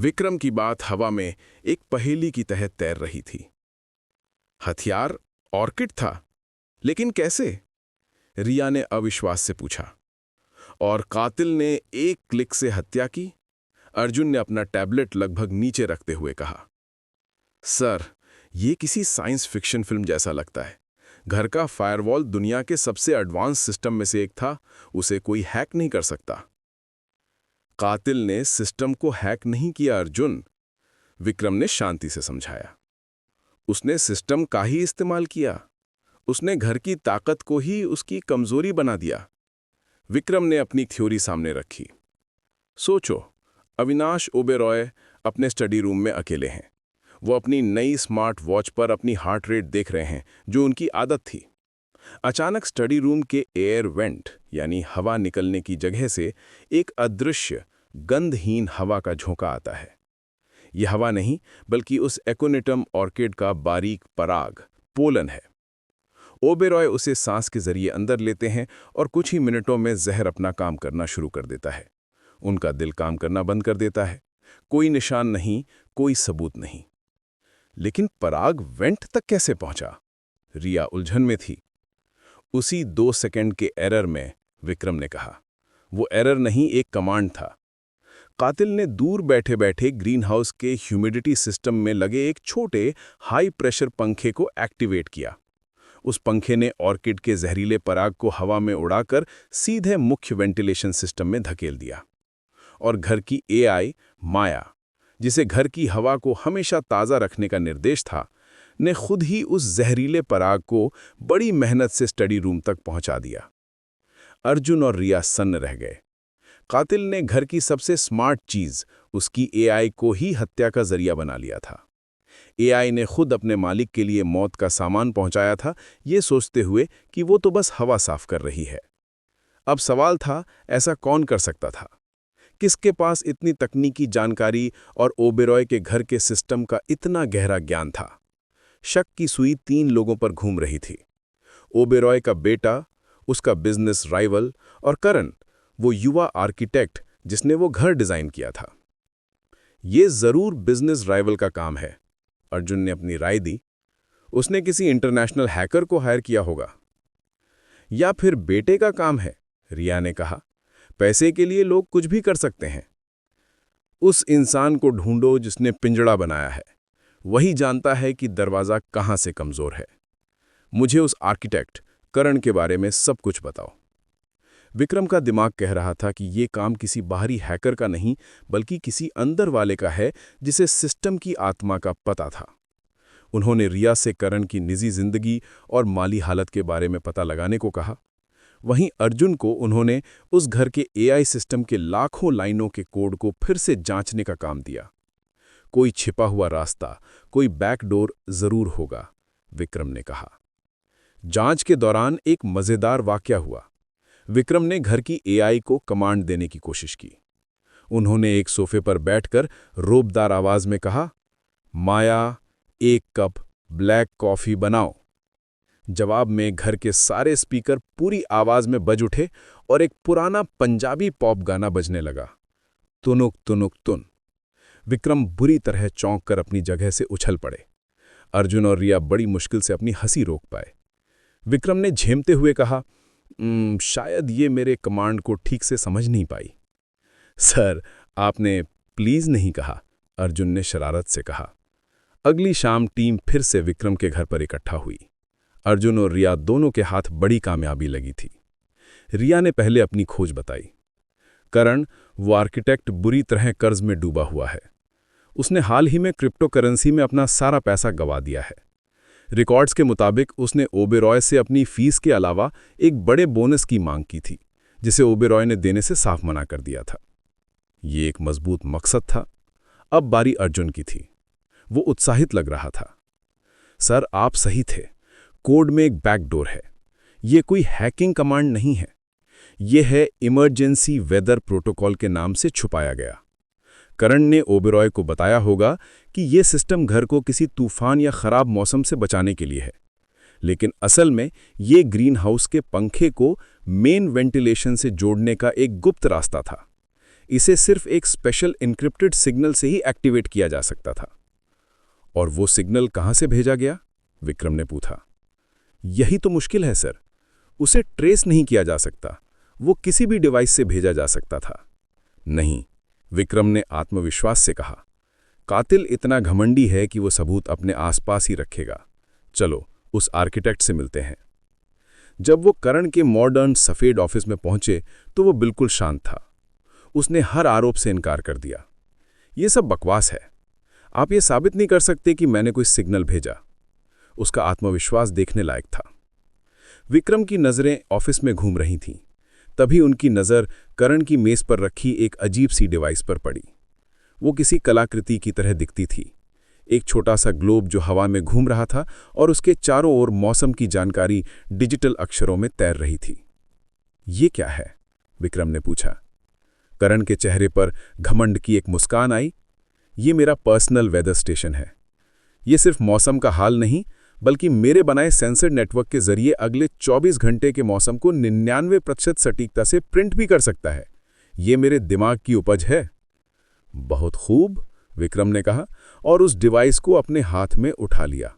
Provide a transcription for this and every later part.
विक्रम की बात हवा में एक पहेली की तरह तैर रही थी। हथियार ऑर्किड था, लेकिन कैसे? रिया ने अविश्वास से पूछा। और कातिल ने एक क्लिक से हत्या की? अर्जुन ने अपना टैबलेट लगभग नीचे रखते हुए कहा। सर, ये किसी साइंस फिक्शन फिल्म जैसा लगता है। घर का फायरवॉल दुनिया के सबसे एडवांस सिस्टम में से एक था, उसे कोई हैक नहीं कर सकता। कातिल ने सिस्टम को हैक नहीं किया अर्जुन, विक्रम ने शांति से समझाया। उसने सिस्टम का ही इस्तेमाल किया। उसने घर की ताकत को ही उसकी कमजोरी बना दिया। विक्रम ने अपनी थ्योरी सामने रखी। सोचो, अविनाश ओबेरॉय अपने स्टडी रूम में अकेले हैं। वो अपनी नई स्मार्ट वॉच पर अपनी हार्ट रेट देख रहे हैं, जो उनकी आदत थी। अचानक स्टडी रूम के एयर वेंट यानी हवा निकलने की जगह से एक अदृश्य गंधहीन हवा का झोंका आता है। यह हवा नहीं, बल्कि उस एकोनिटम ऑर्किड का बारीक पराग, पोलन है। ओबेरॉय उसे सांस के जरिए अंदर लेते हैं और कुछ ही मिनटों में जहर अपना काम करना शुरू कर देता है। उनका दिल काम करना बंद कर देता है। कोई निशान नहीं, कोई सबूत नहीं। लेकिन पराग वेंट तक कैसे पहुंचा? रिया उलझन में थी। उसी 2 सेकंड के एरर में, विक्रम ने कहा। वो एरर नहीं, एक कमांड था। कातिल ने दूर बैठे बैठे ग्रीनहाउस के ह्यूमिडिटी सिस्टम में लगे एक छोटे हाई प्रेशर पंखे को एक्टिवेट किया। उस पंखे ने ऑर्किड के जहरीले पराग को हवा में उड़ाकर सीधे मुख्य वेंटिलेशन सिस्टम में धकेल दिया। और घर की एआई माया, जिसे घर की हवा को हमेशा ताज़ा रखने का निर्देश था, ने खुद ही उस जहरीले पराग को बड़ी मेहनत से स्टडी रूम तक पहुंचा दिया। अर्जुन और रिया सन्न रह गए। कातिल ने घर की सबसे स्मार्ट चीज, उसकी एआई को ही हत्या का जरिया बना लिया था। एआई ने खुद अपने मालिक के लिए मौत का सामान पहुंचाया था, ये सोचते हुए कि वो तो बस हवा साफ कर रही है। अब सवाल था, ऐसा कौन कर सकता था? किसके पास इतनी तकनीकी जानकारी और ओबेरॉय के घर के सिस्टम का इतना गहरा ज्ञान था? शक की सुई 3 लोगों पर घूम रही थी। ओबेरॉय का बेटा, उसका बिजनेस राइवल, और करण, वो युवा आर्किटेक्ट जिसने वो घर डिजाइन किया था। ये जरूर बिजनेस राइवल का काम है, अर्जुन ने अपनी राय दी। उसने किसी इंटरनेशनल हैकर को हायर किया होगा। या फिर बेटे का काम है, रिया ने कहा। पैसे के लिए लोग कुछ भी कर सकते हैं। उस इंसान को ढूंढो जिसने पिंजड़ा बनाया है। वही जानता है कि दरवाजा कहां से कमजोर है। मुझे उस आर्किटेक्ट करण के बारे में सब कुछ बताओ। विक्रम का दिमाग कह रहा था कि ये काम किसी बाहरी हैकर का नहीं, बल्कि किसी अंदर वाले का है जिसे सिस्टम की आत्मा का पता था। उन्होंने रिया से करण की निजी जिंदगी और माली हालत के बारे में पता लगाने को कहा। वहीं अर्जुन को उन्होंने उस घर के एआई सिस्टम के लाखों लाइनों के कोड को फिर से जांचने का काम दिया। कोई छिपा हुआ रास्ता, कोई बैकडोर जरूर होगा, विक्रम ने कहा। जांच के दौरान एक मजेदार वाकया हुआ। विक्रम ने घर की एआई को कमांड देने की कोशिश की। उन्होंने एक सोफे पर बैठकर रोबदार आवाज में कहा, माया, 1 कप ब्लैक कॉफी बनाओ। जवाब में घर के सारे स्पीकर पूरी आवाज में बज उठे और एक पुराना पंजाबी पॉप गाना बजने लगा, तुनुक तुनुक तुन। विक्रम बुरी तरह चौंक कर अपनी जगह से उछल पड़े। अर्जुन और रिया बड़ी मुश्किल से अपनी हंसी रोक पाए। विक्रम ने झेमते हुए कहा, शायद ये मेरे कमांड को ठीक से समझ नहीं पाई। सर, आपने प्लीज नहीं कहा, अर्जुन ने शरारत से कहा। अगली शाम टीम फिर से विक्रम के घर पर इकट्ठा हुई। अर्जुन और रिया दोनों के हाथ बड़ी कामयाबी लगी थी। रिया ने पहले अपनी खोज बताई। करण, वो आर्किटेक्ट, बुरी तरह कर्ज में डूबा हुआ है। उसने हाल ही में क्रिप्टो करेंसी में अपना सारा पैसा गंवा दिया है। रिकॉर्ड्स के मुताबिक उसने ओबेरॉय से अपनी फीस के अलावा एक बड़े बोनस की मांग की थी, जिसे ओबेरॉय ने देने से साफ मना कर दिया था। ये एक मजबूत मकसद था। अब बारी अर्जुन की थी। वो उत्साहित लग रहा था। सर, आप सही थे। कोड में एक बैकडोर है। ये कोई हैकिंग कमांड नहीं है। ये है इमरजेंसी वेदर प्रोटोकॉल के नाम से छुपाया गया। करण ने ओबेरॉय को बताया होगा कि यह सिस्टम घर को किसी तूफान या खराब मौसम से बचाने के लिए है, लेकिन असल में ये ग्रीन हाउस के पंखे को मेन वेंटिलेशन से जोड़ने का एक गुप्त रास्ता था। इसे सिर्फ एक स्पेशल एन्क्रिप्टेड सिग्नल से ही एक्टिवेट किया जा सकता था। और वो सिग्नल कहाँ से भेजा गया? विक्रम ने पूछा। यही तो मुश्किल है सर, उसे ट्रेस नहीं किया जा सकता। वो किसी भी डिवाइस से भेजा जा सकता था। नहीं, विक्रम ने आत्मविश्वास से कहा। कातिल इतना घमंडी है कि वो सबूत अपने आसपास ही रखेगा। चलो उस आर्किटेक्ट से मिलते हैं। जब वो करण के मॉडर्न सफ़ेद ऑफिस में पहुंचे तो वो बिल्कुल शांत था। उसने हर आरोप से इनकार कर दिया। ये सब बकवास है, आप ये साबित नहीं कर सकते कि मैंने कोई सिग्नल भेजा। उसका आत्मविश्वास देखने लायक था। विक्रम की नज़रें ऑफिस में घूम रही थीं। तभी उनकी नज़र करण की मेज पर रखी एक अजीब सी डिवाइस पर पड़ी। वो किसी कलाकृति की तरह दिखती थी। एक छोटा सा ग्लोब जो हवा में घूम रहा था और उसके चारों ओर मौसम की जानकारी डिजिटल अक्षरों में तैर रही थी। ये क्या है? विक्रम ने पूछा। करण के चेहरे पर घमंड की एक मुस्कान आई। ये मेरा पर्सनल वेदर स्टेशन है। ये सिर्फ मौसम का हाल नहीं, बल्कि मेरे बनाए सेंसर नेटवर्क के जरिए अगले 24 घंटे के मौसम को 99% सटीकता से प्रिंट भी कर सकता है। ये मेरे दिमाग की उपज है। बहुत खूब, विक्रम ने कहा और उस डिवाइस को अपने हाथ में उठा लिया।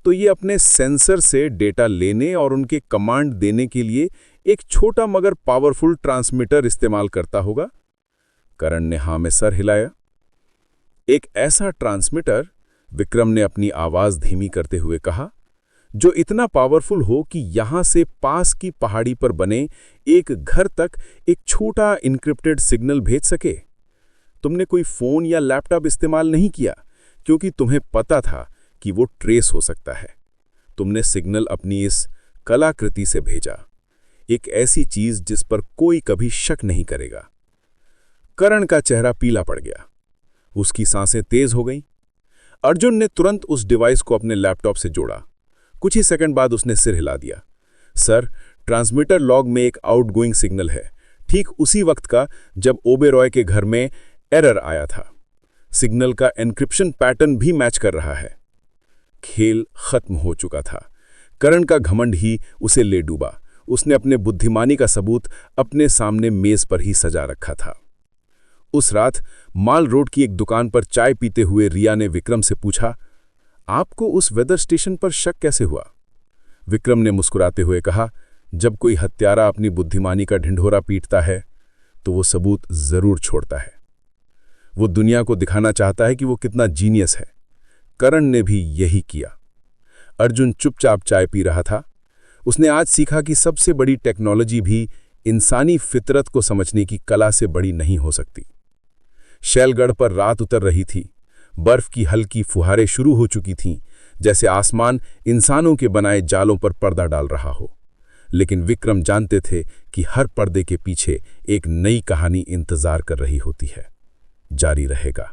तो ये अपने सेंसर से डेटा लेने और उनके कमांड देने के लिए एक छोटा मगर पावरफुल ट्रांसमीटर इस्तेमाल करता होगा? करण ने हाँ में सर हिलाया। एक ऐसा ट्रांसमीटर, विक्रम ने अपनी आवाज धीमी करते हुए कहा, जो इतना पावरफुल हो कि यहां से पास की पहाड़ी पर बने एक घर तक एक छोटा इनक्रिप्टेड सिग्नल भेज सके। तुमने कोई फोन या लैपटॉप इस्तेमाल नहीं किया क्योंकि तुम्हें पता था कि वो ट्रेस हो सकता है। तुमने सिग्नल अपनी इस कलाकृति से भेजा, एक ऐसी चीज जिस पर कोई कभी शक नहीं करेगा। करण का चेहरा पीला पड़ गया। उसकी सांसें तेज हो गईं। अर्जुन ने तुरंत उस डिवाइस को अपने लैपटॉप से जोड़ा। कुछ ही सेकंड बाद उसने सिर हिला दिया। सर, ट्रांसमीटर लॉग में एक आउटगोइंग सिग्नल है, ठीक उसी वक्त का जब ओबेरॉय के घर में एरर आया था। सिग्नल का एन्क्रिप्शन पैटर्न भी मैच कर रहा है। खेल खत्म हो चुका था। करण का घमंड ही उसे ले डूबा। उसने अपने बुद्धिमानी का सबूत अपने सामने मेज पर ही सजा रखा था। उस रात माल रोड की एक दुकान पर चाय पीते हुए रिया ने विक्रम से पूछा, आपको उस वेदर स्टेशन पर शक कैसे हुआ? विक्रम ने मुस्कुराते हुए कहा, जब कोई हत्यारा अपनी बुद्धिमानी का ढिंढोरा पीटता है तो वो सबूत जरूर छोड़ता है। वो दुनिया को दिखाना चाहता है कि वो कितना जीनियस है। करण ने भी यही किया। अर्जुन चुपचाप चाय पी रहा था। उसने आज सीखा कि सबसे बड़ी टेक्नोलॉजी भी इंसानी फितरत को समझने की कला से बड़ी नहीं हो सकती। शैलगढ़ पर रात उतर रही थी। बर्फ की हल्की फुहारें शुरू हो चुकी थीं, जैसे आसमान इंसानों के बनाए जालों पर पर्दा डाल रहा हो। लेकिन विक्रम जानते थे कि हर पर्दे के पीछे एक नई कहानी इंतजार कर रही होती है। जारी रहेगा।